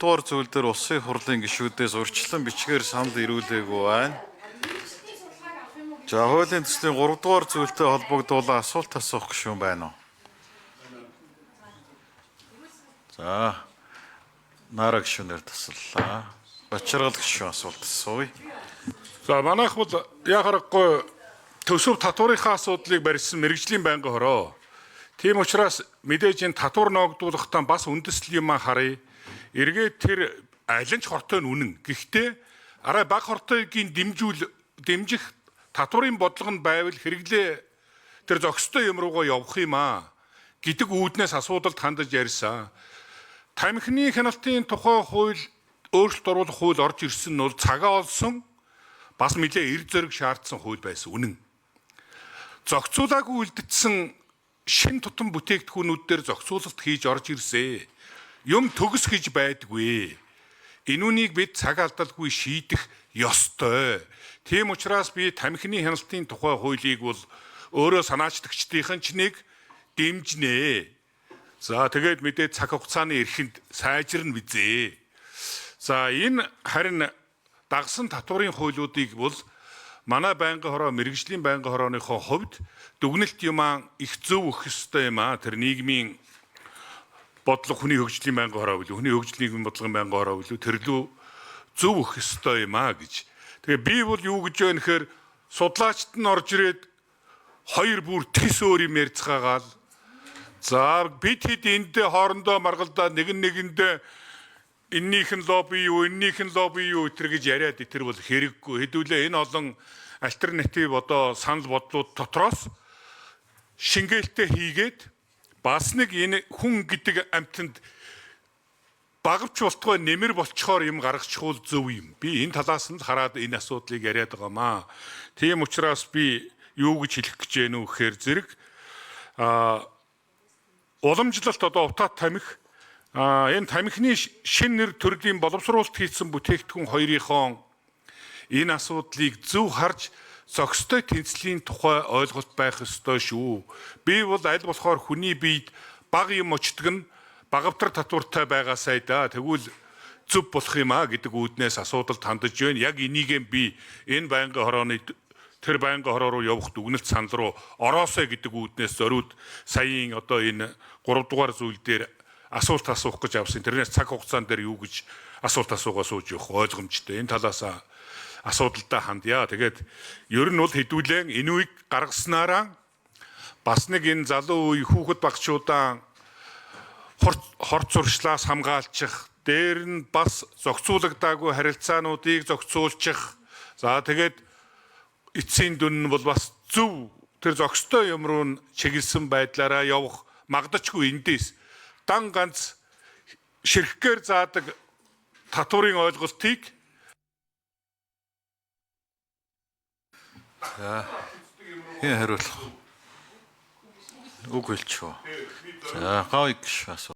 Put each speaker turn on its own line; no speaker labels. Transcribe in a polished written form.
дугаар зүйл дээр улсын хурлын гишүүдээс урьдчилан бичгээр санал ирүүлээгүй байна. За хуулийн төслийн 3 дугаар зүйлтэй холбогдуулан асуулт асуух гишүүн байна уу? За Нара гишүүнээр таслалаа. Бачаргал гишүүн асуулт асууя.
За манайх бол яхахгүй төсөв татварынхаа асуудлыг барьсан мэрэгжлийн байнгын хороо. Тийм учраас мэдээж энэ татвар ногдуулахдаа бас үндэслэл юм харъя. Эргээд тэр аль нь ч хортой нь үнэн. Гэхдээ арай бага хортойгийн дэмжих татварын бодлого нь байвал хэрэглээ тэр зохистой юм руугаа явах юм гэдэг үүднээс асуудалд хандаж ярьсан. Тамхины хяналтын тухай хууль өөрчлөлт оруулах хууль орж ирсэн нь бол цагаа олсон бас нэлээ эр зэрэг шаардсан хууль байсан үнэн. Зохицуулаагүй үлдсэн шин тутам бүтээгдэхүүнүүд дээр зохицуулалт хийж орж ирсэ. Юм төгс гэж байдгүй. Энүүнийг бид цаг алдалгүй шийдэх ёстой. Тийм учраас би тамхины хяналтын тухай хуулийг бол өөрөө санаачлагчдын ч нэг дэмжнэ. За тэгээд мэдээ цаг хугацааны эрхэнд сайжирна бизээ. За энэ харин дагсан татварын хуулиудыг бол манай байнгын хороо мэрэгжлийн байнгын хорооныхоо хувьд дүгнэлт юмаа их зөв өгөх ёстой юм тэр нийгмийн бодлого хүний хөгжлийн байнгын хороо билүү хүний хөгжлийн нийгмийн бодлогын байнгын хороо билүү тэрлүү зөв өгөх ёстой юм гэж. Тэгээ би бол юу гэж байна гэхээр судлаачд нь орж ирээд хоёр бүр тис өөр юм ярьцгаагаал. За бид хэд энд хоорондоо маргалдаа нэгэндээ эннийх нь лобби юу, эннийх нь лобби юу гэж яриад тэр бол хэрэггүй. Хэдүүлээ энэ олон альтернатив одоо санал бодлууд дотроос шингээлтээ хийгээд бас нэг энэ хүн гэдэг амьтанд багавч болтгой нэмэр болчхоор юм гаргачихвол зөв юм. Би энэ талаас нь хараад энэ асуудлыг яриад байгаамаа. Тийм учраас би юу гэж хэлэх гэж байна вэ гэхээр зэрэг уламжлалт одоо утаа тамхи энэ тамхины шин нэр төрлийн боловсруулалт хийсэн бүтээгдэхүүн хоёрынхон энэ асуудлыг зөв харж зохистой тэнцлийн тухай ойлголт байх ёстой шүү. Би бол аль болохоор хүний биед бага юм очдөг нь багавтар татвартай байгаасай да. Тэгвэл зөв болох юм гэдэг үүднээс асуудалд хандаж байна. Яг энийгээ би энэ байнгын хорооны тэр байнгын хороо руу явах дүгнэлт санал руу ороосой гэдэг үүднээс зориуд саяын одоо энэ 3 дугаар зүйл дээр асуулт асуух гэж авсан. Тэрнээс цаг хугацаан дээр юу гэж асуулт асуугаа сууж явах ойлгомжтой. Энэ талаас асуудалтай хандъя. Тэгээд ер нь бол хэдүүлэн энэ үеийг гаргаснараа бас нэг энэ залуу үе хүүхэд багчуудаа хорт зуршлаас хамгаалчих, дээр нь бас зохицуулагдаагүй харилцаануудыг зохицуулчих. За тэгээд эцсийн дүн нь бол бас зөв тэр зохистой юм руу чиглэсэн байдлаараа явах магадгүй эндээс дан ганц ширхгээр заадаг татварын ойлголтыг
хариулах. Үг хэлчихв. За гавь гişвэ асуу.